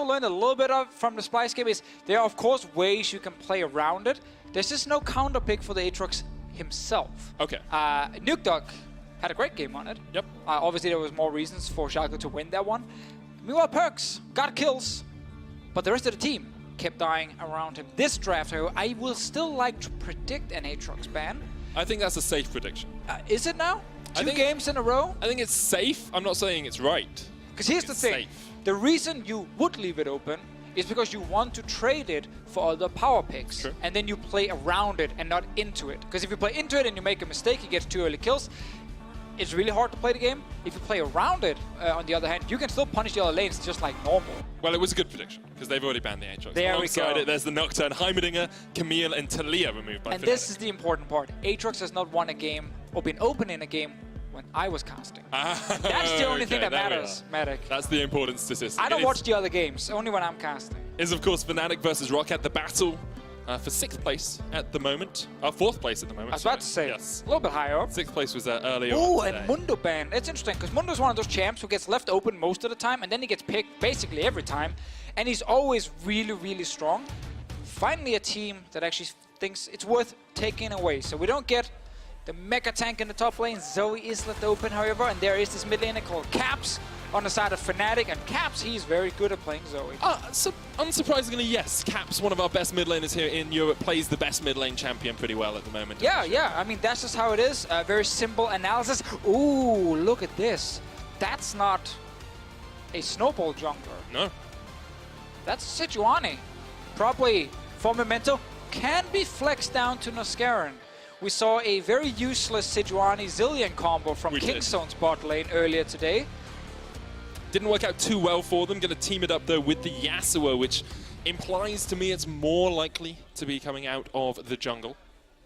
learned a little bit of from the Splice game is there are, of course, ways you can play around it. There's just no counter pick for the Aatrox himself. Okay. Nuke Dog had a great game on it. Yep. Obviously, there was more reasons for Schalke to win that one. Meanwhile, Perks got kills, but the rest of the team kept dying around him. This draft, however, I will still like to predict an Aatrox ban. I think that's a safe prediction. Is it now? Two games in a row? I think it's safe. I'm not saying it's right. Because here's the thing. Safe. The reason you would leave it open is because you want to trade it for other power picks. True. And then you play around it and not into it. Because if you play into it and you make a mistake, you get 2 early kills, it's really hard to play the game. If you play around it, on the other hand, you can still punish the other lanes just like normal. Well, it was a good prediction, because they've already banned the Aatrox. There Alongside we go. it, there's the Nocturne, Heimerdinger, Camille, and Talia removed by And Fnatic. this is the important part. Aatrox has not won a game or been open in a game when I was casting. That's the only thing that matters, Matic. That's the important statistic. I don't watch the other games, only when I'm casting. Is of course Fnatic versus ROCCAT, the battle for 6th place at the moment. 4th place at the moment. I was about to say, yes. a little bit higher up. 6th place was earlier Oh, on and Mundo ban. It's interesting, because Mundo is one of those champs who gets left open most of the time, and then he gets picked basically every time, and he's always really, really strong. Finally a team that actually thinks it's worth taking away. So we don't get the mega tank in the top lane. Zoe is left open, however, and there is this mid laner called Caps on the side of Fnatic, and Caps, he's very good at playing Zoe. Unsurprisingly, yes. Caps, one of our best mid laners here in Europe, plays the best mid lane champion pretty well at the moment. Yeah. I mean, that's just how it is. Very simple analysis. Ooh, look at this. That's not a Snowball jungler. No. That's Sejuani. Probably for Memento. Can be flexed down to Noskaran. We saw a very useless Sejuani Zillion combo from Kingstone's bot lane earlier today. Didn't work out too well for them. Going to team it up, though, with the Yasuo, which implies to me it's more likely to be coming out of the jungle.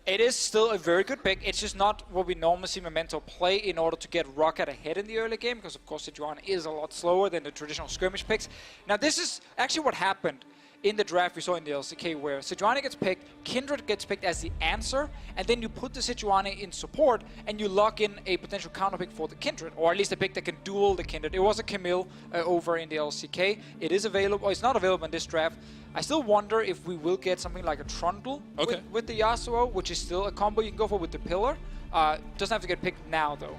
It is still a very good pick. It's just not what we normally see Memento play in order to get ROCCAT ahead in the early game, because, of course, Sejuani is a lot slower than the traditional skirmish picks. Now, this is actually what happened in the draft we saw in the LCK, where Sejuani gets picked, Kindred gets picked as the answer, and then you put the Sejuani in support and you lock in a potential counter pick for the Kindred, or at least a pick that can duel the Kindred. It was a Camille over in the LCK. It is available, it's not available in this draft. I still wonder if we will get something like a Trundle with the Yasuo, which is still a combo you can go for with the Pillar. Doesn't have to get picked now, though.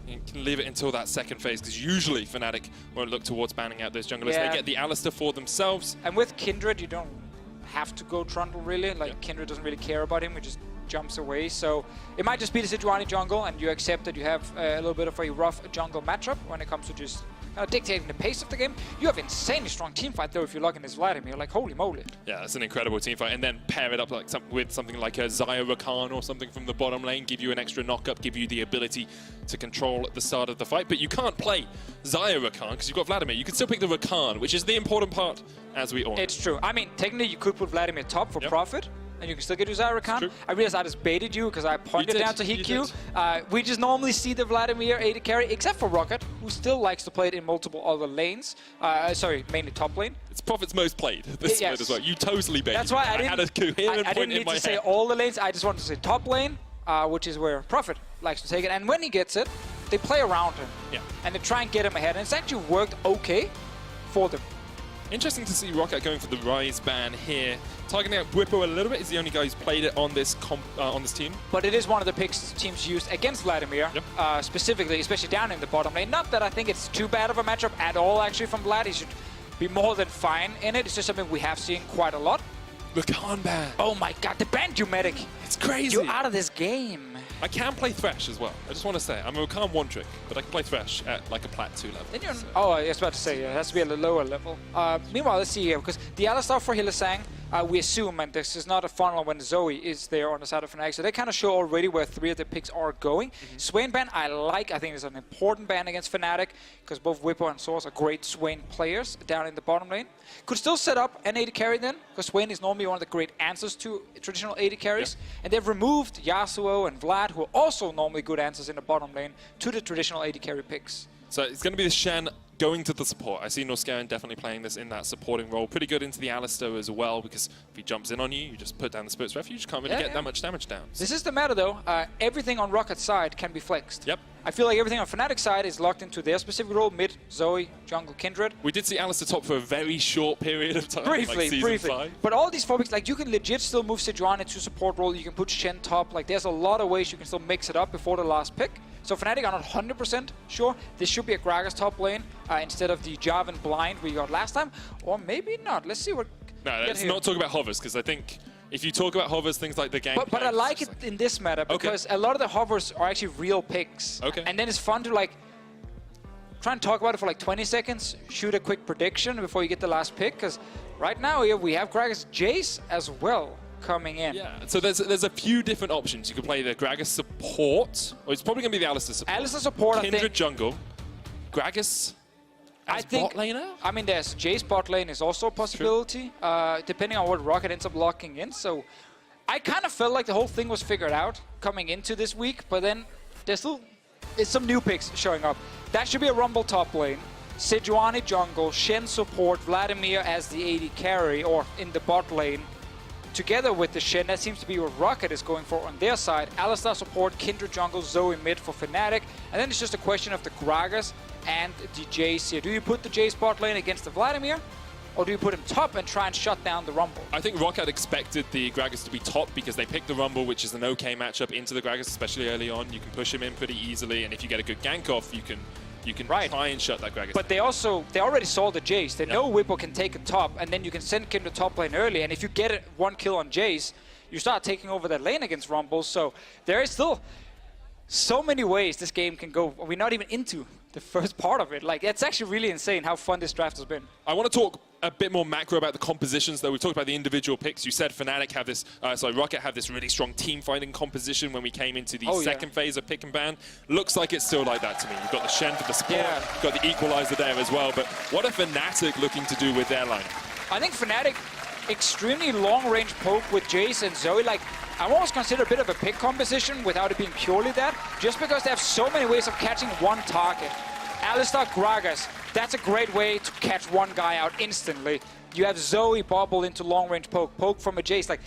You can leave it until that second phase, because usually Fnatic won't look towards banning out those junglers. Yeah. They get the Alistar for themselves. And with Kindred, you don't have to go Trundle, really. Like, Kindred doesn't really care about him. He just jumps away. So it might just be the Sejuani jungle, and you accept that you have a little bit of a rough jungle matchup when it comes to just dictating the pace of the game. You have insanely strong teamfight, though, if you log in this Vladimir. Like, holy moly. Yeah, it's an incredible teamfight. And then pair it up like with something like a Xayah Rakan or something from the bottom lane, give you an extra knock-up, give you the ability to control at the start of the fight. But you can't play Xayah Rakan because you've got Vladimir. You can still pick the Rakan, which is the important part, as we all know. It's true. I mean, technically, you could put Vladimir top for profit, and you can still get your Xayah Rakan. I realized I just baited you because I pointed down to Hikyu. We just normally see the Vladimir AD carry, except for ROCCAT, who still likes to play it in multiple other lanes. Sorry, mainly top lane. It's Prophet's most played this split as well. You totally baited. That's why I had a coherent I point didn't in my need to head. say all the lanes. I just wanted to say top lane, which is where Prophet likes to take it. And when he gets it, they play around him. Yeah. And they try and get him ahead. And it's actually worked okay for them. Interesting to see ROCCAT going for the Rise ban here. Targeting out Bwipo a little bit. He's the only guy who's played it on this team. But it is one of the picks teams used against Vladimir, specifically, especially down in the bottom lane. Not that I think it's too bad of a matchup at all, actually, from Vlad. He should be more than fine in it. It's just something we have seen quite a lot. Rakan ban. Oh my god, the banned you, Medic. It's crazy. You're out of this game. I can play Thresh as well. I just want to say, I'm a Rakan one trick, but I can play Thresh at like a Plat 2 level. Then you're oh, I was about to say, it has to be at a lower level. Meanwhile, let's see here, because the Alistar for Hylissang, we assume, and this is not a funnel when Zoe is there on the side of Fnatic, so they kind of show already where 3 of the picks are going. Swain ban, I like. I think it's an important ban against Fnatic, because both Whippo and Source are great Swain players down in the bottom lane. Could still set up an AD carry then, because Swain is normally one of the great answers to traditional AD carries. And they've removed Yasuo and Vlad, who are also normally good answers in the bottom lane, to the traditional AD carry picks. So it's going to be the Shen going to the support. I see Norskeren definitely playing this in that supporting role. Pretty good into the Alistar as well, because if he jumps in on you, you just put down the Spirit's Refuge. Can't really get that much damage down. This is the matter, though. Everything on ROCCAT's side can be flexed. Yep. I feel like everything on Fnatic's side is locked into their specific role, mid, Zoe, jungle, Kindred. We did see Alistar top for a very short period of time, like season 5. But all these 4 picks, like you can legit still move Sejuani to support role, you can put Shen top, like there's a lot of ways you can still mix it up before the last pick. So Fnatic are not 100% sure. This should be a Gragas top lane instead of the Jarvan blind we got last time. Or maybe not. Let's see what... No, let's not talk about hovers, because I think if you talk about hovers, things like the game... But I like it in this meta, because a lot of the hovers are actually real picks. Okay. And then it's fun to like... try and talk about it for like 20 seconds, shoot a quick prediction before you get the last pick, because right now here we have Gragas Jace as well coming in. Yeah, so there's a few different options. You could play the Gragas support, or it's probably going to be the Alistar support. Alistar support, Kindred I think. jungle, Gragas as bot laner? I mean, there's Jace bot lane is also a possibility, depending on what ROCCAT ends up locking in. So I kind of felt like the whole thing was figured out coming into this week, but then there's some new picks showing up. That should be a Rumble top lane. Sejuani jungle, Shen support, Vladimir as the AD carry, or in the bot lane. Together with the Shen, that seems to be what ROCCAT is going for on their side. Alistar support, Kindred jungle, Zoe mid for Fnatic. And then it's just a question of the Gragas and the Jace here. Do you put the Jace bot lane against the Vladimir? Or do you put him top and try and shut down the Rumble? I think ROCCAT expected the Gragas to be top because they picked the Rumble, which is an okay matchup into the Gragas, especially early on. You can push him in pretty easily, and if you get a good gank off, you can try and shut that Gragas. But they already saw the Jace. They know Whippo can take a top, and then you can send Kindred top lane early, and if you get one kill on Jace, you start taking over that lane against Rumble. So there is still so many ways this game can go. We're not even into the first part of it. Like, it's actually really insane how fun this draft has been. I want to talk a bit more macro about the compositions, though. We talked about the individual picks. You said Fnatic have this, ROCCAT have this really strong team fighting composition when we came into the second phase of pick and ban. Looks like it's still like that to me. You've got the Shen for the support, you've got the equalizer there as well. But what are Fnatic looking to do with their line? I think Fnatic, extremely long-range poke with Jace and Zoe. Like, I almost consider a bit of a pick composition without it being purely that, just because they have so many ways of catching one target. Alistar, Gragas, that's a great way to catch one guy out instantly. You have Zoe bobble into long-range poke from a Jace. Like,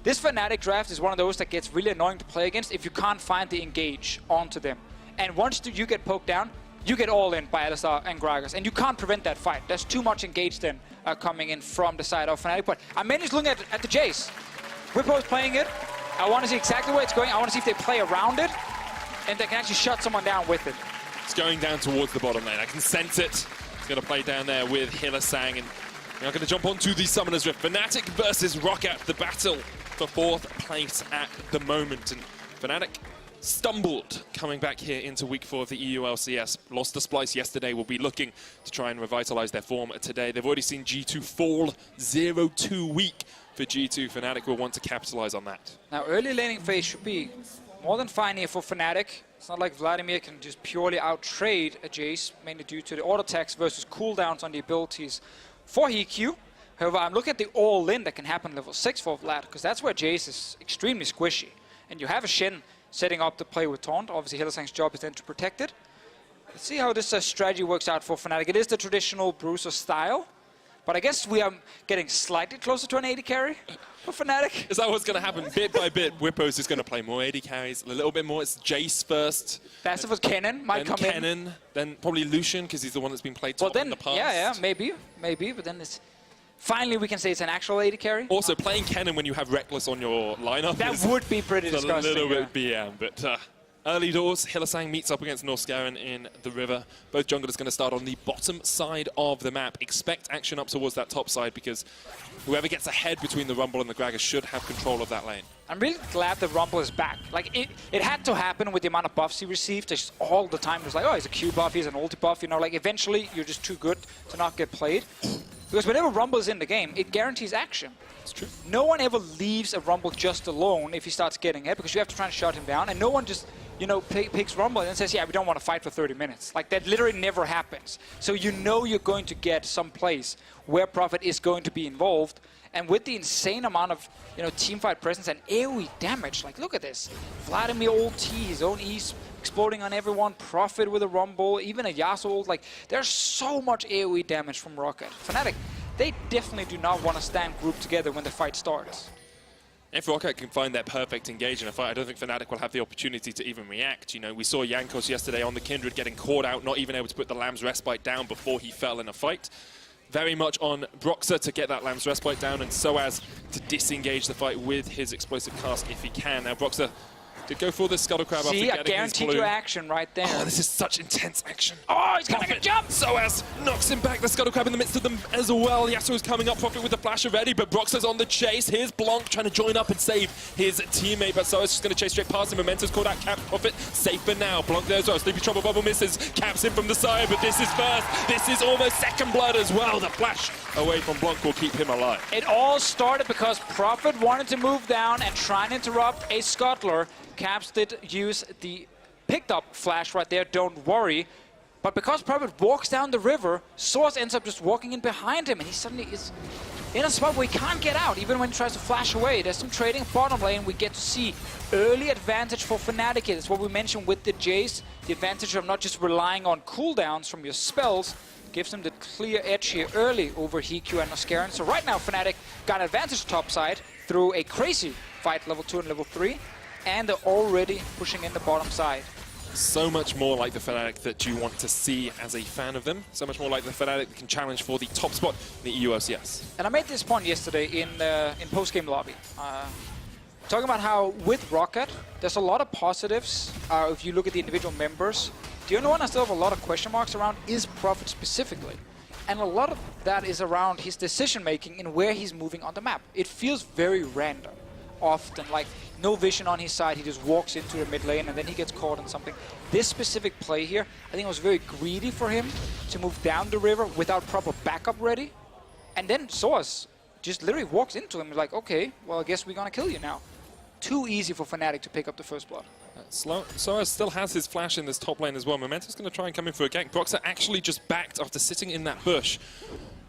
this Fnatic draft is one of those that gets really annoying to play against if you can't find the engage onto them. And once you get poked down, you get all in by Alistar and Gragas, and you can't prevent that fight. There's too much engage then coming in from the side of Fnatic. But I'm mainly just looking at the Jace. Whippo's playing it. I want to see exactly where it's going. I want to see if they play around it, and they can actually shut someone down with it. It's going down towards the bottom lane. I can sense it. It's going to play down there with Hillisang, and we're going to jump onto the Summoner's Rift. Fnatic versus ROCCAT, the battle for 4th place at the moment. And Fnatic stumbled coming back here into week 4 of the EU LCS. Lost the Splice yesterday. Will be looking to try and revitalize their form today. They've already seen G2 fall 0-2 week for G2. Fnatic will want to capitalize on that. Now, early laning phase should be more than fine here for Fnatic. It's not like Vladimir can just purely out-trade a Jace, mainly due to the auto attacks versus cooldowns on the abilities for EQ. However, I'm looking at the all-in that can happen level 6 for Vlad, because that's where Jace is extremely squishy. And you have a Shen setting up the play with Taunt. Obviously, Hillisang's job is then to protect it. Let's see how this strategy works out for Fnatic. It is the traditional Bruiser style, but I guess we are getting slightly closer to an AD carry for Fnatic. Is that what's going to happen? Bit by bit, Whippo's is going to play more AD carries, a little bit more. It's Jace first. That's if Kennen might come in. Then probably Lucian, because he's the one that's been played top in the past. Yeah, maybe. But then it's... Finally, we can say it's an actual AD carry. Also, playing Kennen when you have Reckless on your lineup that would be pretty disgusting. A little bit BM, but early doors, Hillisang meets up against Norskeren in the river. Both junglers going to start on the bottom side of the map. Expect action up towards that top side, because whoever gets ahead between the Rumble and the Gragas should have control of that lane. I'm really glad the Rumble is back. Like, it had to happen with the amount of buffs he received. Just all the time, it was like, oh, he's a Q buff, he's an ulti buff. You know, like, eventually, you're just too good to not get played. Because whenever Rumble is in the game, it guarantees action. It's true. No one ever leaves a Rumble just alone if he starts getting hit, because you have to try and shut him down. And no one just, you know, picks Rumble and then says, yeah, we don't want to fight for 30 minutes. Like, that literally never happens. So you know you're going to get some place where Prophet is going to be involved. And with the insane amount of, you know, teamfight presence and AoE damage, like, look at this. Vladimir ulti, his own E's exploding on everyone. Prophet with a Rumble, even a Yasuo ult. Like, there's so much AoE damage from ROCCAT. Fnatic, they definitely do not want to stand grouped together when the fight starts. If ROCCAT can find their perfect engage in a fight, I don't think Fnatic will have the opportunity to even react. You know, we saw Jankos yesterday on the Kindred getting caught out, not even able to put the Lamb's Respite down before he fell in a fight. Very much on ROCCAT to get that Lamb's Respite down, and so as to disengage the fight with his explosive cask if he can. Now, ROCCAT did go for the Scuttle Crab after getting his guaranteed you action right there. Oh, this is such intense action. Oh, he's gonna jump! Soaz knocks him back. The Scuttle Crab in the midst of them as well. Yasuo's coming up, Prophet with the flash already, but Broxah's on the chase. Here's Blanc trying to join up and save his teammate, but Soaz just going to chase straight past him. Momento's caught out. Cap Prophet safe for now. Blanc there as well. Sleepy Trouble Bubble misses. Caps him from the side, but this is first. This is almost second blood as well. The flash away from Blanc will keep him alive. It all started because Prophet wanted to move down and try and interrupt a scuttler. Caps did use the picked up flash right there, don't worry. But because Prophet walks down the river, Source ends up just walking in behind him, and he suddenly is in a spot where he can't get out, even when he tries to flash away. There's some trading bottom lane. We get to see early advantage for Fnatic. It's what we mentioned with the Jace, the advantage of not just relying on cooldowns from your spells, gives them the clear edge here early over HiQ and Noscaran. So right now Fnatic got an advantage topside through a crazy fight level 2 and level 3. And they're already pushing in the bottom side. So much more like the Fnatic that you want to see as a fan of them. So much more like the Fnatic that can challenge for the top spot in the EU LCS. And I made this point yesterday in post-game lobby. Talking about how with ROCCAT, there's a lot of positives if you look at the individual members. The only one I still have a lot of question marks around is Prophet specifically. And a lot of that is around his decision-making and where he's moving on the map. It feels very random. Often, like no vision on his side, he just walks into the mid lane and then he gets caught on something. This specific play here, I think it was very greedy for him to move down the river without proper backup ready. And then Soaz just literally walks into him like, okay, well I guess we're gonna kill you now. Too easy for Fnatic to pick up the first blood. Soaz still has his flash in this top lane as well. Momento's going to try and come in for a gank. Broxah actually just backed after sitting in that bush.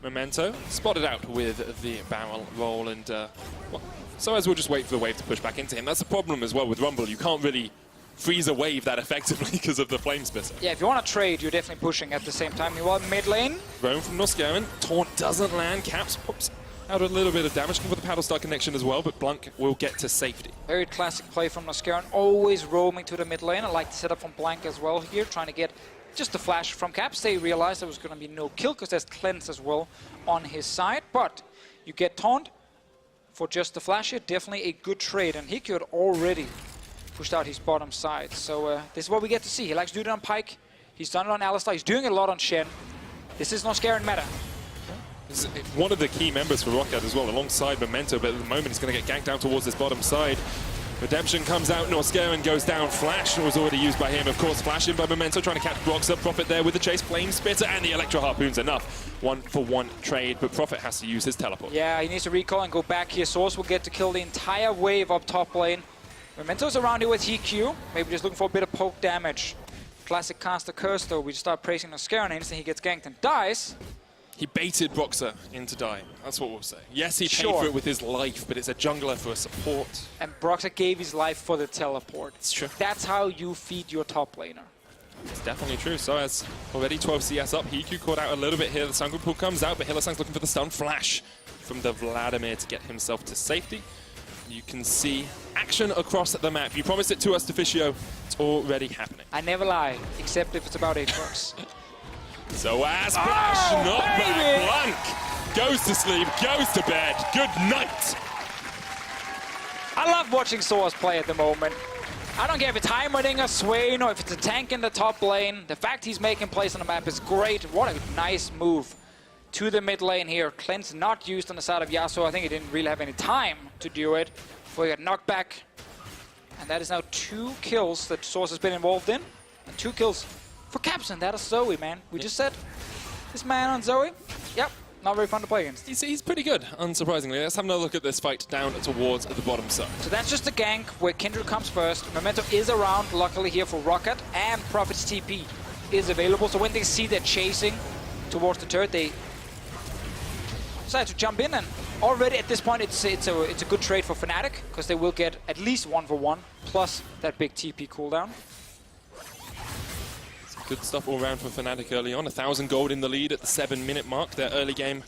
Memento spotted out with the barrel roll, and well, Soaz will just wait for the wave to push back into him. That's the problem as well with Rumble. You can't really freeze a wave that effectively because of the flame spitter. Yeah, if you want to trade, you're definitely pushing at the same time. You want mid lane. Roam from Noscaran. Taunt doesn't land. Caps pops out a little bit of damage. Looking for the paddle star connection as well, but Blanc will get to safety. Very classic play from Noscaran. Always roaming to the mid lane. I like the setup from Blanc as well here, trying to get just the flash from Caps. They realized there was going to be no kill because there's cleanse as well on his side. But you get taunt for just the flash here. Definitely a good trade. And he could already pushed out his bottom side. So this is what we get to see. He likes to do it on Pyke. He's done it on Alistar. He's doing it a lot on Shen. This is Noscaran meta. This is one of the key members for ROCCAT as well, alongside Memento, but at the moment he's going to get ganked down towards this bottom side. Redemption comes out, Noscaran goes down, Flash was already used by him, of course, Flash in by Memento, trying to catch Broxah. Prophet there with the chase, Flame Spitter, and the Electro Harpoon's enough. 1-for-1 trade, but Prophet has to use his teleport. Yeah, he needs to recall and go back here. Source will get to kill the entire wave up top lane. Memento's around here with HiQ, maybe just looking for a bit of poke damage. Classic caster curse though, we just start praising Noscaran, and instantly he gets ganked and dies. He baited Broxah into dying. That's what we'll say. Yes, he paid for it with his life, but it's a jungler for a support. And Broxah gave his life for the teleport. It's true. That's how you feed your top laner. It's definitely true. So as already 12 CS up, HiQ caught out a little bit here. The Sun Pool comes out, but Hylissang's looking for the stun flash from the Vladimir to get himself to safety. You can see action across the map. You promised it to us, Deficio. It's already happening. I never lie, except if it's about Aatrox. So as Flash, not back, Blanc goes to sleep, goes to bed. Good night. I love watching Source play at the moment. I don't care if it's Heimerdinger, Swain, or if it's a tank in the top lane. The fact he's making plays on the map is great. What a nice move to the mid lane here. Cleanse not used on the side of Yasuo. I think he didn't really have any time to do it before he got knocked back. And that is now 2 kills that Source has been involved in. And 2 kills for Capson. That is Zoe, man. We just said this man on Zoe. Yep, not very fun to play against. He's pretty good, unsurprisingly. Let's have another look at this fight down towards the bottom side. So that's just a gank where Kindred comes first. Memento is around, luckily here for ROCCAT, and Prophet's TP is available. So when they see they're chasing towards the turret, they decide to jump in. And already at this point, it's a good trade for Fnatic because they will get at least 1-for-1 plus that big TP cooldown. Good stuff all around for Fnatic early on. 1,000 gold in the lead at the 7-minute mark. Their early game.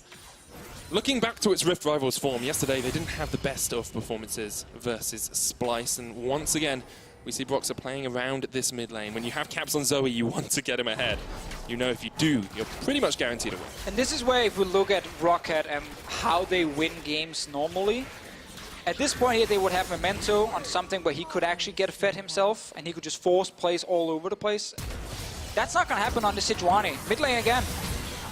Looking back to its Rift Rivals form, yesterday they didn't have the best of performances versus Splice. And once again, we see ROCCAT playing around this mid lane. When you have caps on Zoe, you want to get him ahead. You know if you do, you're pretty much guaranteed to win. And this is where if we look at ROCCAT and how they win games normally, at this point here they would have Memento on something where he could actually get fed himself and he could just force plays all over the place. That's not going to happen on the Sejuani. Mid lane again.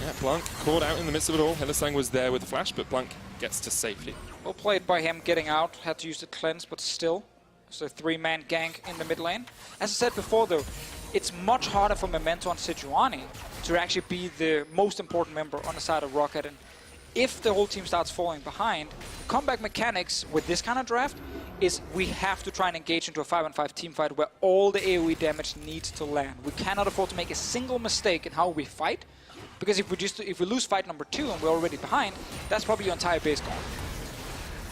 Yeah, Blanc caught out in the midst of it all. Hylissang was there with the flash, but Blanc gets to safety. Well played by him getting out. Had to use the cleanse, but still. So 3-man gank in the mid lane. As I said before though, it's much harder for Memento and Sejuani to actually be the most important member on the side of ROCCAT. And if the whole team starts falling behind, comeback mechanics with this kind of draft is we have to try and engage into a 5-on-5 team fight where all the AoE damage needs to land. We cannot afford to make a single mistake in how we fight, because if we lose fight number 2 and we're already behind, that's probably your entire base gone.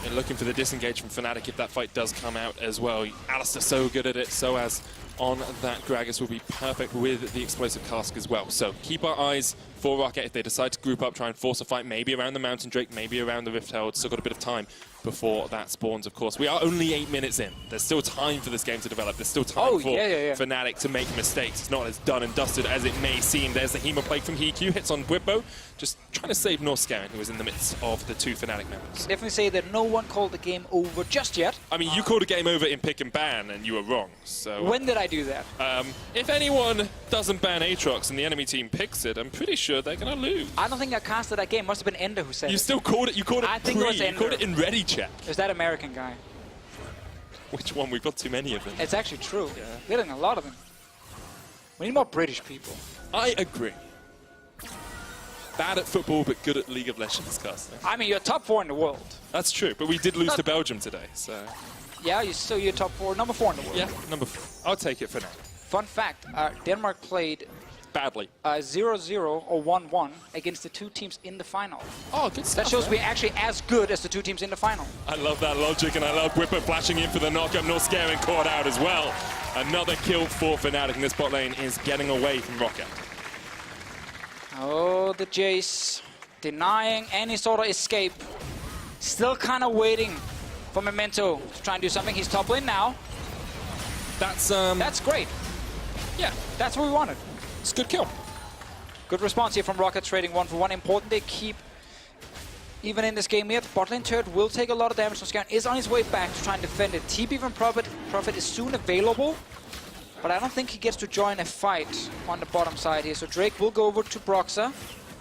And looking for the disengage from Fnatic if that fight does come out as well. Alistair so good at it, so as on that Gragas will be perfect with the explosive cask as well. So keep our eyes for ROCCAT if they decide to group up, try and force a fight, maybe around the Mountain Drake, maybe around the Rift Herald. Still got a bit of time before that spawns, of course. We are only 8 minutes in. There's still time for this game to develop. There's still time for Fnatic to make mistakes. It's not as done and dusted as it may seem. There's the Hema Plague from Hiku, hits on Bwipo, just trying to save Norscarin, who was in the midst of the 2 Fnatic members. Definitely say that no one called the game over just yet. I mean, you called a game over in pick and ban, and you were wrong. So when did I do that? If anyone doesn't ban Aatrox and the enemy team picks it, I'm pretty sure they're going to lose. I don't think I casted that game. Must have been Ender who said it. You still called it. You called it. I think it was Ender. You called it in ready check. Is that American guy? Which one? We've got too many of them. It's actually true. Yeah. We're getting a lot of them. We need more British people. I agree. Bad at football, but good at League of Legends casting. I mean, you're top 4 in the world. That's true, but we did lose to Belgium today, so. Yeah, you're top 4, number 4 in the world. Yeah, number 4. I'll take it for now. Fun fact: Denmark played badly. 0-0 or 1-1 against the 2 teams in the final. Oh, good stuff. That shows we're actually as good as the 2 teams in the final. I love that logic, and I love Bwipo flashing in for the knock-up. Norscarin caught out as well. Another kill for Fnatic, and this bot lane is getting away from ROCCAT. Oh, the Jace denying any sort of escape. Still kind of waiting for Memento to try and do something. He's top lane now. That's great. Yeah, that's what we wanted. It's a good kill. Good response here from ROCCAT, trading 1 for 1. Important they keep, even in this game here, the bot lane turret will take a lot of damage. Norscarin is on his way back to try and defend it. TP from Prophet is soon available, but I don't think he gets to join a fight on the bottom side here. So Drake will go over to Broxah,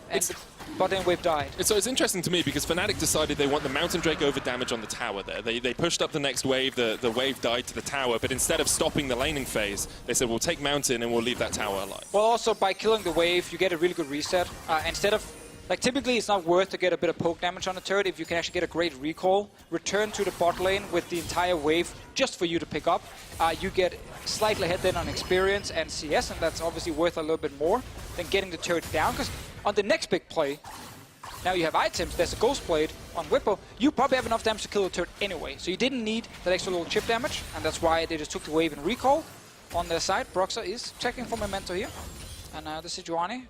and the bot lane wave died. So it's interesting to me because Fnatic decided they want the Mountain Drake over damage on the tower there. They pushed up the next wave, the wave died to the tower, but instead of stopping the laning phase, they said, we'll take Mountain and we'll leave that tower alive. Well, also by killing the wave, you get a really good reset. Instead of, like, typically it's not worth to get a bit of poke damage on the turret if you can actually get a great recall. Return to the bot lane with the entire wave just for you to pick up. You get slightly ahead then on experience and CS, and that's obviously worth a little bit more than getting the turret down, because on the next big play, now you have items, there's a Ghost Blade on Bwipo, you probably have enough damage to kill the turret anyway. So you didn't need that extra little chip damage, and that's why they just took the wave and recall. On their side, Broxah is checking for Memento here. And the Sejuani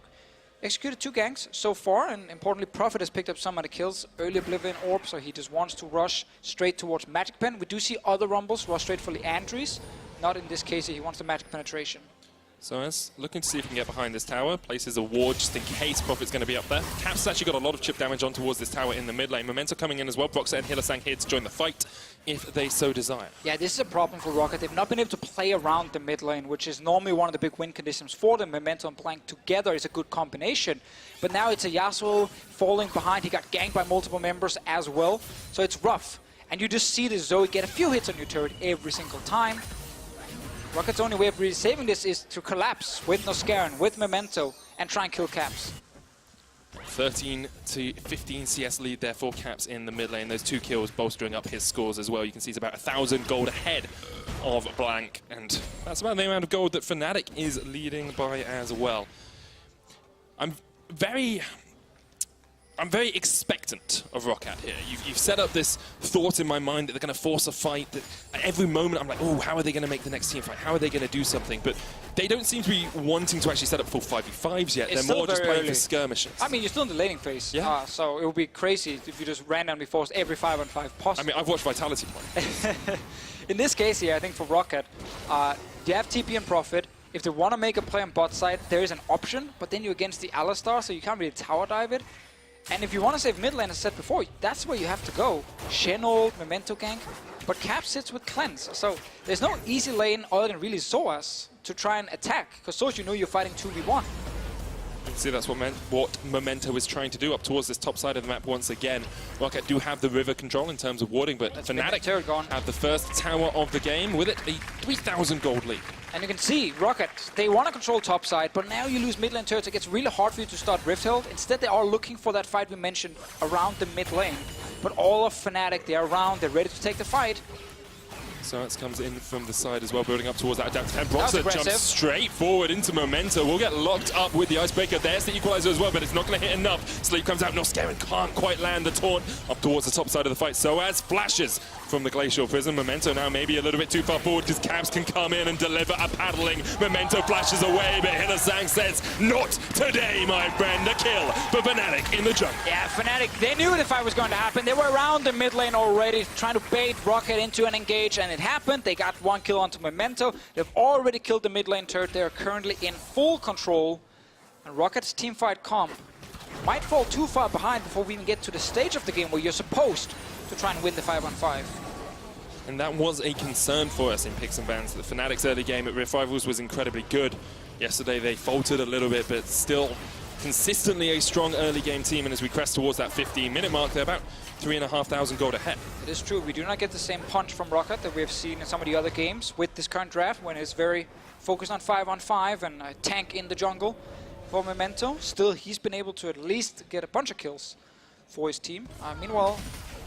executed 2 ganks so far, and importantly, Prophet has picked up some of the kills. Early Oblivion Orb, so he just wants to rush straight towards Magic Pen. We do see other Rumbles rush straight for Leandries. Not in this case, he wants the Magic Penetration. So as looking to see if he can get behind this tower, places a ward just in case Prophet's going to be up there. Cap's actually got a lot of chip damage on towards this tower in the mid lane. Memento coming in as well. Broxah and Hylissang here to join the fight if they so desire. Yeah, this is a problem for ROCCAT. They've not been able to play around the mid lane, which is normally one of the big win conditions for them. Memento and Blank together is a good combination. But now it's a Yasuo falling behind. He got ganked by multiple members as well. So it's rough. And you just see the Zoe get a few hits on your turret every single time. ROCCAT's only way of really saving this is to collapse with Norscarin, with Memento, and try and kill Caps. 13 to 15 CS lead there for Caps in the mid lane. Those 2 kills bolstering up his scores as well. You can see he's about 1,000 gold ahead of Blank, and that's about the amount of gold that Fnatic is leading by as well. I'm very expectant of ROCCAT here. You've set up this thought in my mind that they're going to force a fight. That at every moment I'm like, oh, how are they going to make the next team fight? How are they going to do something? But they don't seem to be wanting to actually set up full 5v5s yet. It's They're more just playing early for skirmishes. I mean, you're still in the laning phase. Yeah. So it would be crazy if you just randomly forced every 5-on-5 possible. I mean, I've watched Vitality play. In this case here, I think for ROCCAT, you have TP and Profit. If they want to make a play on bot side, there is an option, but then you're against the Alistar, so you can't really tower dive it. And if you want to save mid lane, as I said before, that's where you have to go. Shen ult, Memento gank, but Cap sits with Cleanse. So there's no easy lane other than really Zoas to try and attack, because Zoas, you know you're fighting 2v1. You can see that's what Memento is trying to do up towards this top side of the map once again. ROCCAT do have the river control in terms of warding, but Fnatic have the first tower of the game, with it a 3,000 gold lead. And you can see, ROCCAT, they want to control top side, but now you lose mid lane turrets. It gets really hard for you to start Rift Herald. Instead, they are looking for that fight we mentioned around the mid lane. But all of Fnatic, they're around, they're ready to take the fight. Zoas comes in from the side as well, building up towards that adaptive. And Broxah aggressive. jumps straight forward into Memento. We'll get locked up with the Icebreaker. There's the Equalizer as well, but it's not going to hit enough. Sleep comes out. Norscarin can't quite land the taunt up towards the top side of the fight. Zoas flashes from the Glacial Prism. Memento now maybe a little bit too far forward because Cabs can come in and deliver a paddling. Memento flashes away, but Hylissang says, not today, my friend. A kill for Fnatic in the jungle. Yeah, Fnatic, they knew the fight was going to happen. They were around the mid lane already, trying to bait ROCCAT into an engage, and it happened. They got one kill onto Memento. They've already killed the mid lane turret. They are currently in full control. And ROCCAT's teamfight comp might fall too far behind before we even get to the stage of the game where you're supposed to try and win the 5-on-5. And that was a concern for us in Picks and Bans. The Fnatic's early game at Rift Rivals was incredibly good. Yesterday they faltered a little bit, but still consistently a strong early game team. And as we crest towards that 15-minute mark, they're about 3,500 gold ahead. It is true. We do not get the same punch from ROCCAT that we have seen in some of the other games with this current draft, when it's very focused on 5-on-5 and a tank in the jungle for Memento. Still, he's been able to at least get a bunch of kills for his team. Meanwhile,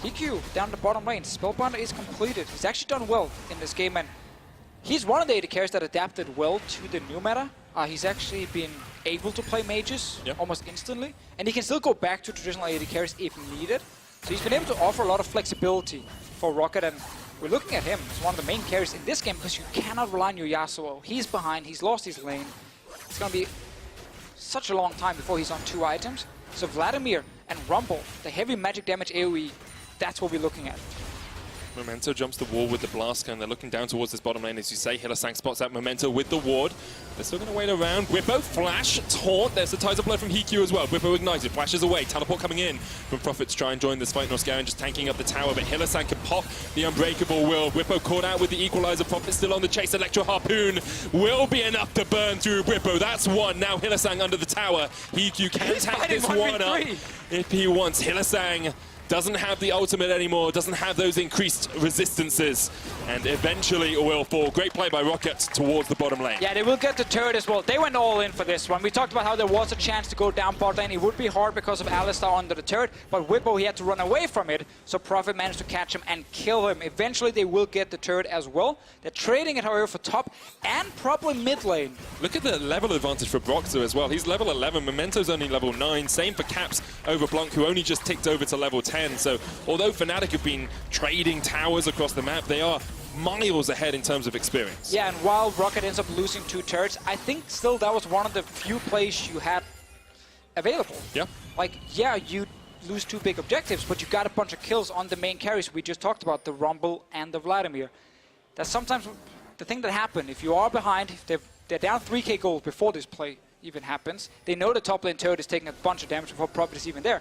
HiQ down the bottom lane. Spellbinder is completed. He's actually done well in this game, and he's one of the AD carries that adapted well to the new meta. He's actually been able to play mages almost instantly, and he can still go back to traditional AD carries if needed. So he's been able to offer a lot of flexibility for ROCCAT, and we're looking at him as one of the main carries in this game because you cannot rely on your Yasuo. He's behind, he's lost his lane. It's going to be such a long time before he's on 2 items. So Vladimir and Rumble, the heavy magic damage AoE, that's what we're looking at. Memento jumps the wall with the Blast Gun. They're looking down towards this bottom lane, as you say. Hylissang spots out Memento with the ward. They're still going to wait around. Whippo, flash, taunt. There's the Ties of Blood from HiQ as well. Whippo ignited, flashes away. Teleport coming in from Prophet to try and join this fight. Norscarin just tanking up the tower, but Hylissang can pop the Unbreakable Will. Whippo caught out with the Equalizer. Prophet still on the chase. Electro Harpoon will be enough to burn through Whippo. That's one. Now Hylissang under the tower. HiQ can tap this one up if he wants. Hylissang doesn't have the ultimate anymore, doesn't have those increased resistances, and eventually will fall. Great play by ROCCAT towards the bottom lane. Yeah, they will get the turret as well. They went all in for this one. We talked about how there was a chance to go down bot lane. It would be hard because of Alistar under the turret, but Whippo, he had to run away from it, so Prophet managed to catch him and kill him. Eventually, they will get the turret as well. They're trading it, however, for top and probably mid lane. Look at the level advantage for Broxah as well. He's level 11, Memento's only level 9. Same for Caps over Blanc, who only just ticked over to level 10. So although Fnatic have been trading towers across the map, they are miles ahead in terms of experience. Yeah, and while ROCCAT ends up losing 2 turrets, I think still that was one of the few plays you had available. Yeah. Like, yeah, you lose 2 big objectives, but you got a bunch of kills on the main carries we just talked about, the Rumble and the Vladimir. That's sometimes the thing that happened. If you are behind, if they're down 3k gold before this play even happens, they know the top lane turret is taking a bunch of damage before Prophet is even there.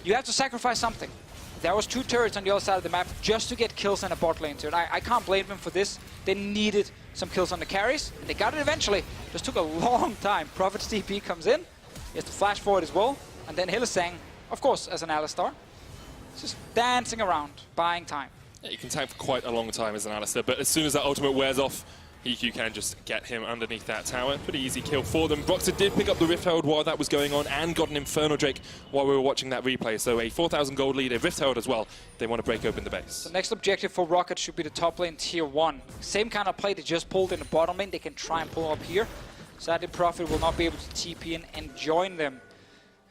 You have to sacrifice something. There was 2 turrets on the other side of the map just to get kills in a bot lane turret. I can't blame them for this. They needed some kills on the carries, and they got it eventually. Just took a long time. Prophet's TP comes in. He has to flash forward as well. And then Hylissang, of course, as an Alistar, just dancing around, buying time. Yeah, you can tank for quite a long time as an Alistar, but as soon as that ultimate wears off, HiQ can just get him underneath that tower. Pretty easy kill for them. Broxah did pick up the Rift Herald while that was going on and got an Inferno Drake while we were watching that replay. So a 4,000 gold lead, a Rift Herald as well. They want to break open the base. The next objective for ROCCAT should be the top lane tier 1. Same kind of play they just pulled in the bottom lane. They can try and pull up here. Sadly, Prophet will not be able to TP in and join them.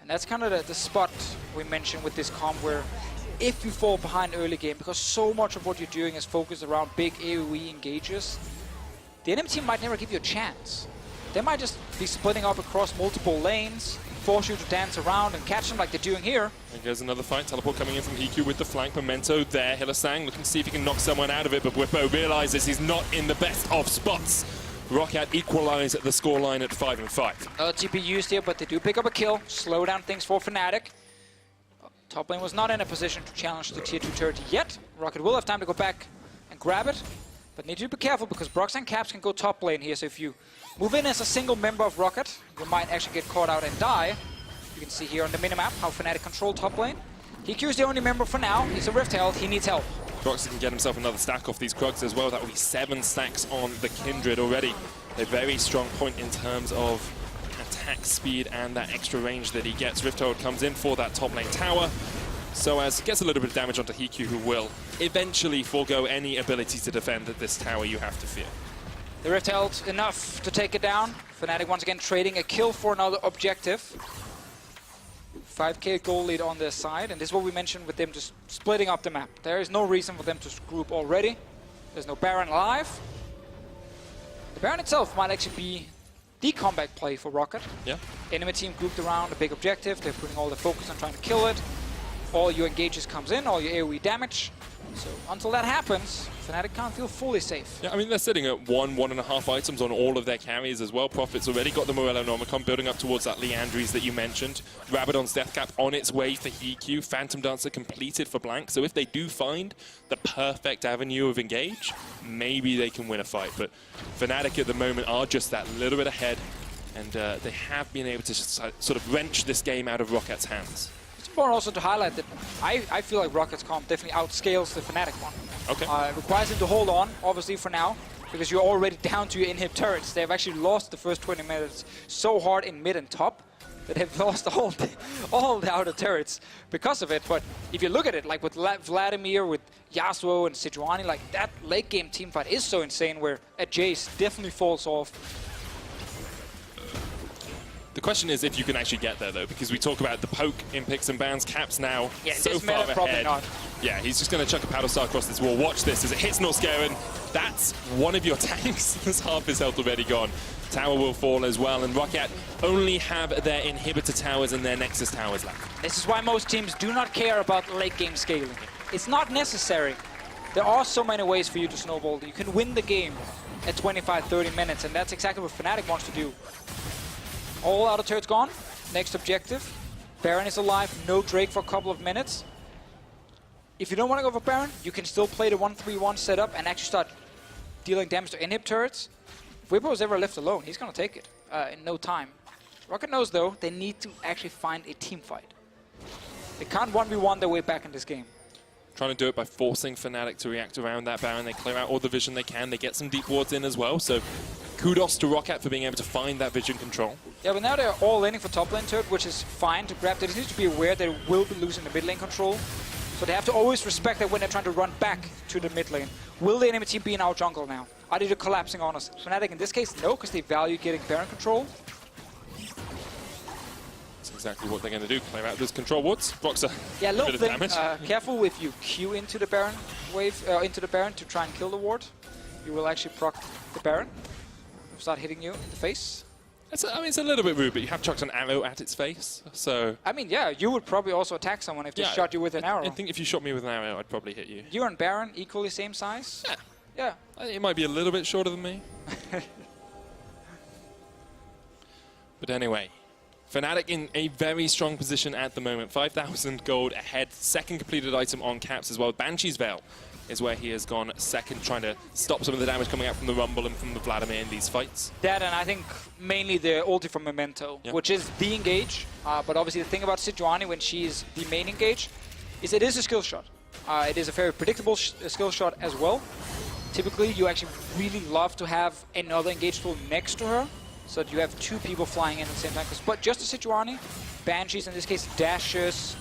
And that's kind of the spot we mentioned with this comp where if you fall behind early game, because so much of what you're doing is focused around big AoE engages, the enemy team might never give you a chance. they might just be splitting up across multiple lanes, force you to dance around and catch them like they're doing here. And here's another fight. Teleport coming in from EQ with the flank. Memento there. Hylissang looking to see if he can knock someone out of it, but Whippo realizes he's not in the best of spots. ROCCAT equalize the scoreline at 5-5. TP used here, but they do pick up a kill. Slow down things for Fnatic. Top lane was not in a position to challenge the tier 2 turret yet. ROCCAT will have time to go back and grab it, but need to be careful because Brox and Caps can go top lane here. So if you move in as a single member of ROCCAT, you might actually get caught out and die. You can see here on the minimap how Fnatic control top lane. HiQ is the only member for now. He's a Rift Herald. He needs help. Broxy can get himself another stack off these Krugs as well. That will be 7 stacks on the Kindred already. A very strong point in terms of attack speed and that extra range that he gets. Rift Herald comes in for that top lane tower. So as gets a little bit of damage onto HiQ, who will eventually forego any ability to defend this tower, you have to fear. The Rift Herald enough to take it down. Fnatic once again trading a kill for another objective. 5k goal lead on their side, and this is what we mentioned with them just splitting up the map. There is no reason for them to group already. There's no Baron alive. The Baron itself might actually be the comeback play for ROCCAT. Yeah. Enemy team grouped around a big objective. They're putting all the focus on trying to kill it. All your engages comes in, all your AoE damage. So until that happens, Fnatic can't feel fully safe. Yeah, I mean, they're sitting at 1.5 items on all of their carries as well. Profit's already got the Morello Nomicon building up towards that Leandries that you mentioned. Rabadon's Deathcap on its way for EQ. Phantom Dancer completed for Blank. So if they do find the perfect avenue of engage, maybe they can win a fight. But Fnatic at the moment are just that little bit ahead. And they have been able to sort of wrench this game out of ROCCAT's hands. It's important also to highlight that I feel like ROCCAT's comp definitely outscales the Fnatic one. Okay. It requires them to hold on, obviously, for now, because you're already down to your inhib turrets. They've actually lost the first 20 minutes so hard in mid and top that they've lost all the outer turrets because of it. But if you look at it, like with Vladimir, with Yasuo and Sejuani, like that late game teamfight is so insane where a Jace definitely falls off. The question is if you can actually get there, though, because we talk about the poke in picks and bans. Caps now so far ahead. Probably not. Yeah, he's just going to chuck a Paddle Star across this wall. Watch this as it hits Norscarin. That's one of your tanks. There's half his health already gone. Tower will fall as well, and ROCCAT only have their inhibitor towers and their Nexus towers left. This is why most teams do not care about late game scaling. It's not necessary. There are so many ways for you to snowball. You can win the game at 25-30 minutes, and that's exactly what Fnatic wants to do. All outer turrets gone. Next objective. Baron is alive. No Drake for a couple of minutes. If you don't want to go for Baron, you can still play the 1-3-1 setup and actually start dealing damage to inhib turrets. If Whippo is ever left alone, he's going to take it in no time. ROCCAT knows, though, they need to actually find a team fight. They can't 1v1 their way back in this game. Trying to do it by forcing Fnatic to react around that Baron. They clear out all the vision they can. They get some deep wards in as well. So kudos to ROCCAT for being able to find that vision control. Yeah, but now they're all laning for top lane turret, which is fine to grab. They just need to be aware they will be losing the mid lane control. So they have to always respect that when they're trying to run back to the mid lane. Will the enemy team be in our jungle now? Are they collapsing on us? Fnatic in this case, no, because they value getting Baron control. That's exactly what they're going to do. Clear out those control wards. Broxer, yeah, little bit thing. of damage. Careful if you Q into the Baron wave, into the Baron to try and kill the ward. You will actually proc the Baron. It'll start hitting you in the face. I mean, it's a little bit rude, but you have chucked an arrow at its face, so... I mean, yeah, you would probably also attack someone if they shot you with an arrow. I think if you shot me with an arrow, I'd probably hit you. You and Baron equally same size? Yeah. Yeah. It might be a little bit shorter than me. But anyway, Fnatic in a very strong position at the moment. 5,000 gold ahead. Second completed item on Caps as well. Banshee's Veil is where he has gone second, trying to stop some of the damage coming out from the Rumble and from the Vladimir in these fights. That, and I think mainly the ulti from Memento, which is the engage. But obviously the thing about Sejuani when she is the main engage is it is a skill shot. It is a very predictable skill shot as well. Typically you actually really love to have another engage tool next to her, so that you have two people flying in at the same time. But just a Sejuani, Banshees in this case, dashes,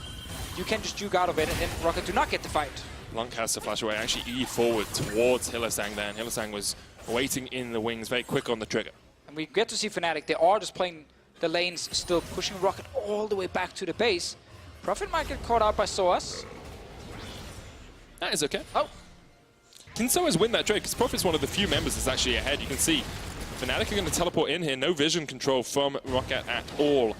you can just juke out of it and then ROCCAT do not get the fight. Lunk has to flash away, actually E forward towards Hylissang there, and Hylissang was waiting in the wings, very quick on the trigger. And we get to see Fnatic, they are just playing the lanes, still pushing ROCCAT all the way back to the base. Profit might get caught out by Soas. That is okay. Oh. Can Soas win that trade? Because Profit's one of the few members that's actually ahead. You can see Fnatic are going to teleport in here. No vision control from ROCCAT at all.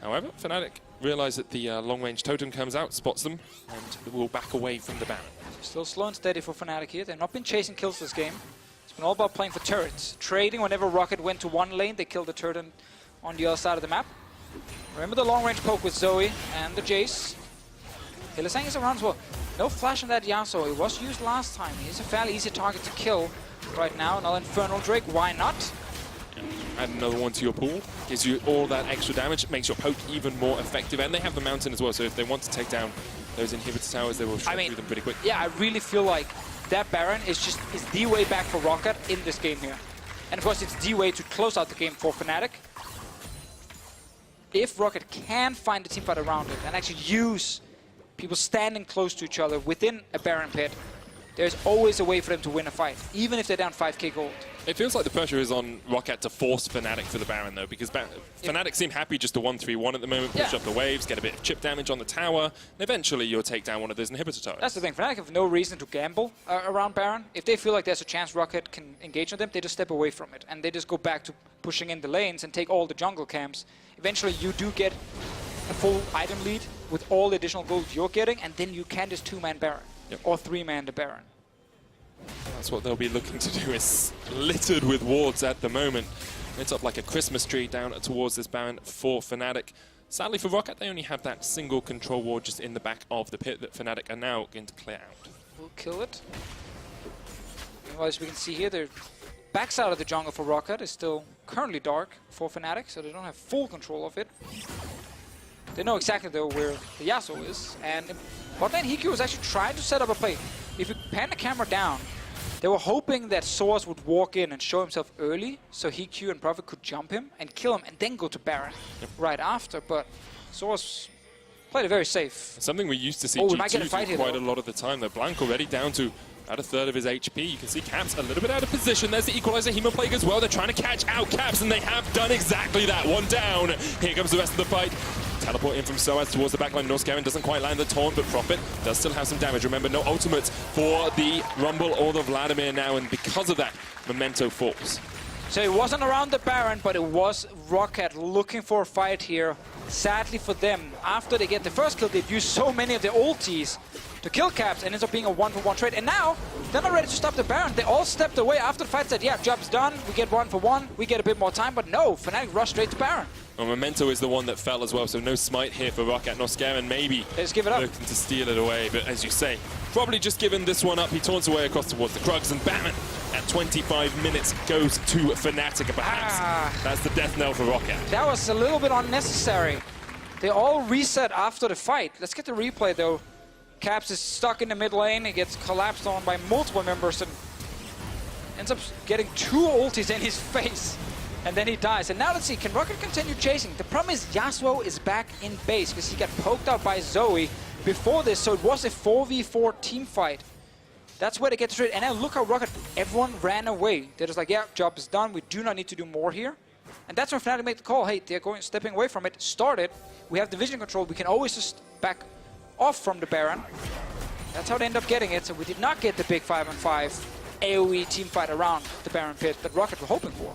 However, Fnatic realize that the long-range totem comes out, spots them, and will back away from the Baron. Still slow and steady for Fnatic here. They've not been chasing kills this game. It's been all about playing for turrets. Trading whenever ROCCAT went to one lane, they killed the turret on the other side of the map. Remember the long-range poke with Zoe and the Jace. Hylissang is around as well. No flash on that Yasuo. It was used last time. He's a fairly easy target to kill right now. Another Infernal Drake. Why not? Add another one to your pool. Gives you all that extra damage. Makes your poke even more effective. And they have the mountain as well. So if they want to take down those inhibitor towers, they will shred through them pretty quick. Yeah, I really feel like that Baron is the way back for ROCCAT in this game here. And of course, it's the way to close out the game for Fnatic. If ROCCAT can find a teamfight around it and actually use people standing close to each other within a Baron pit, there's always a way for them to win a fight, even if they're down 5k gold. It feels like the pressure is on ROCCAT to force Fnatic for the Baron, though, because Fnatic seem happy just to 1-3-1 at the moment, push up the waves, get a bit of chip damage on the tower, and eventually you'll take down one of those inhibitor towers. That's the thing. Fnatic have no reason to gamble around Baron. If they feel like there's a chance ROCCAT can engage on them, they just step away from it, and they just go back to pushing in the lanes and take all the jungle camps. Eventually, you do get a full item lead with all the additional gold you're getting, and then you can just 2-man Baron, or 3-man the Baron. That's what they'll be looking to do, is littered with wards at the moment. It's up like a Christmas tree down towards this Baron for Fnatic. Sadly for ROCCAT, they only have that single control ward just in the back of the pit that Fnatic are now going to clear out. We'll kill it. Meanwhile, as we can see here, the backside of the jungle for ROCCAT is still currently dark for Fnatic, so they don't have full control of it. They know exactly though where the Yasuo is, and botlane Hikyu was actually trying to set up a play. If you pan the camera down, they were hoping that Soaz would walk in and show himself early, so Hikyu and Prophet could jump him and kill him, and then go to Baron right after. But Soaz played it very safe. Something we used to see G2 do quite a lot of the time. Though Blanc already down to about a third of his HP. You can see Caps a little bit out of position. There's the equalizer Hemo Plague as well. They're trying to catch out Caps, and they have done exactly that. One down. Here comes the rest of the fight. Teleport in from Soaz towards the backline. Norscarin doesn't quite land the taunt, but Prophet does still have some damage. Remember, no ultimates for the Rumble or the Vladimir now, and because of that, Memento falls. So it wasn't around the Baron, but it was ROCCAT looking for a fight here. Sadly for them, after they get the first kill, they've used so many of their ultis to kill Caps, and ends up being a 1-for-1 trade. And now, they're not ready to stop the Baron. They all stepped away after the fight, said, yeah, job's done, we get 1-for-1, we get a bit more time, but no, Fnatic rushed straight to Baron. Well, Memento is the one that fell as well, so no smite here for ROCCAT. Norscarin maybe just give it up. Looking to steal it away, but as you say, probably just given this one up. He taunts away across towards the Krugs, and Batman at 25 minutes goes to Fnatic, and perhaps that's the death knell for ROCCAT. That was a little bit unnecessary. They all reset after the fight. Let's get the replay though. Caps is stuck in the mid lane. He gets collapsed on by multiple members and ends up getting 2 ultis in his face. And then he dies. And now let's see, can ROCCAT continue chasing? The problem is Yasuo is back in base because he got poked out by Zoe before this, so it was a 4v4 team fight. That's where they get the trade. And now look how ROCCAT, everyone ran away. They're just like, yeah, job is done. We do not need to do more here. And that's when Fnatic made the call. Hey, they're stepping away from it. Start it. We have the vision control. We can always just back off from the Baron. That's how they end up getting it. So we did not get the big 5-on-5 AoE team fight around the Baron pit that ROCCAT were hoping for.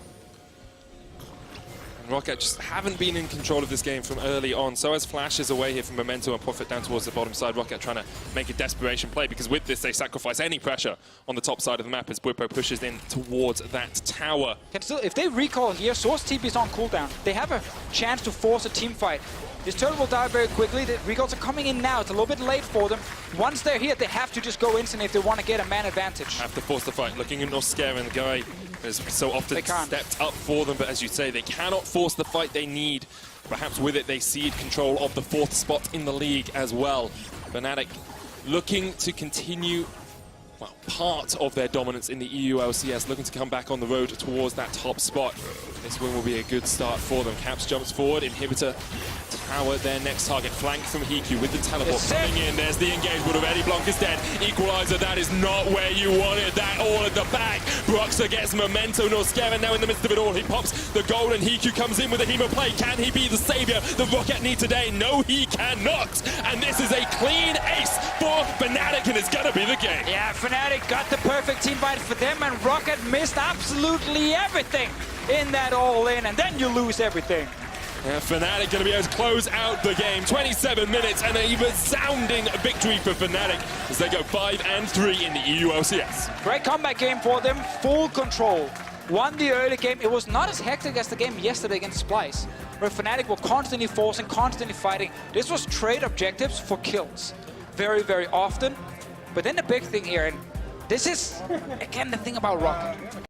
ROCCAT just haven't been in control of this game from early on. So as flashes away here from Memento and Prophet down towards the bottom side, ROCCAT trying to make a desperation play, because with this they sacrifice any pressure on the top side of the map as Bwipo pushes in towards that tower. If they recall here, Source TP is on cooldown. They have a chance to force a team fight. This turtle will die very quickly. The recalls are coming in now. It's a little bit late for them. Once they're here, they have to just go instant if they want to get a man advantage. Have to force the fight. Looking at Norscarin, the guy has so often stepped up for them, but as you say, they cannot force the fight they need. Perhaps with it, they cede control of the 4th spot in the league as well. Fnatic looking to continue, well, part of their dominance in the EU LCS, looking to come back on the road towards that top spot. This win will be a good start for them. Caps jumps forward, inhibitor power their next target. Flank from Hiku with the teleport It's coming in. There's the engagement of Eddie Blanc is dead. Equalizer, that is not where you wanted. That all at the back. Broxer gets Memento. Norscaven now in the midst of it all. He pops the gold and Hiku comes in with a Hemo play. Can he be the savior the ROCCAT need today? No, he cannot. And this is a clean ace for Fnatic, and it's gonna be the game. Yeah, Fnatic got the perfect team fight for them, and ROCCAT missed absolutely everything in that all-in, and then you lose everything. Yeah, Fnatic going to be able to close out the game. 27 minutes and a resounding victory for Fnatic as they go 5-3 in the EU LCS. Great comeback game for them, full control. Won the early game. It was not as hectic as the game yesterday against Splice, where Fnatic were constantly forcing, constantly fighting. This was trade objectives for kills, very, very often. But then the big thing here, and this is, again, the thing about ROCCAT.